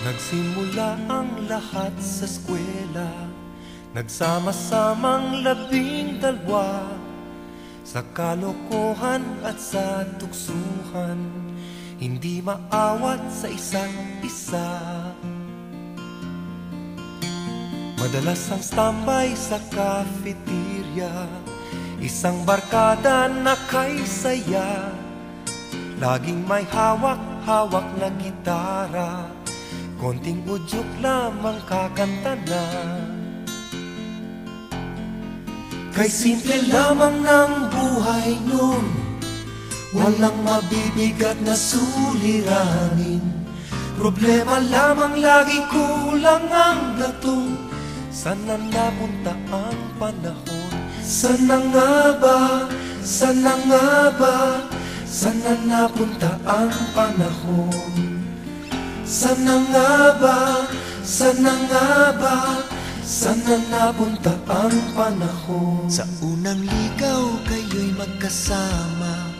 Nagsimula ang lahat sa eskwela, nagsama-samang 12 sa kalokohan at sa tuksuhan, hindi maawat sa isa't isa. Madalas ang standby sa cafeteria, isang barkada na kay saya, laging may hawak-hawak na gitara, konting udyok lamang kakanta na. Kay simple lamang ng buhay nun, walang mabibigat na suliranin. Problema lamang lagi, kulang ang gatong. Sana napunta ang panahon? Sana nga ba? Sana nga ba? Sana napunta ang panahon? Sana nga ba? Sana nga ba? Sana napunta ang panahon? Sa unang ligaw kayo'y magkasama,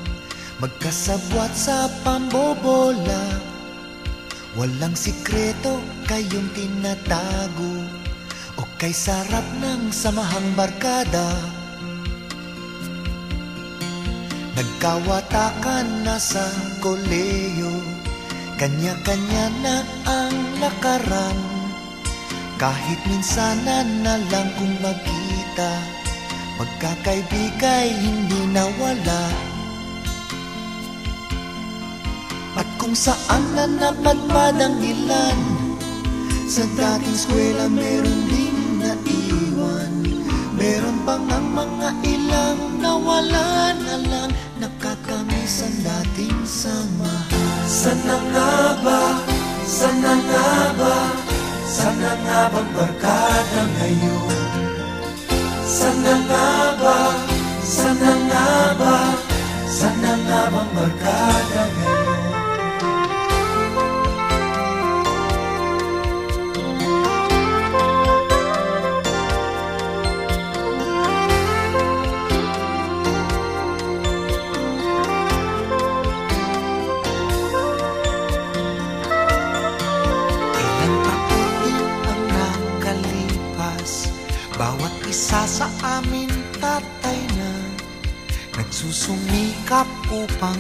magkasabwat sa pambobola. Walang sikreto kayong tinatago, o kay sarap ng samahang barkada. Nagkawatakan na sa koleyo, kanya-kanya na ang lakaran. Kahit minsanan na lang kung magkita, pagkakaibigay hindi nawala. At kung saan na napadpad ang ilan, sa dating eskwela meron ding naiwan. Meron pang ang mga ilang nawala na lang, nakakamiss ang dating samahan. Sana nga ba? Sana nga ba? Sana nga bang barkada ngayon? Sana nga ba? Sana nga ba? Sana nga bang barkada ngayon? Bawat isa sa amin tatay na, nagsusumikap upang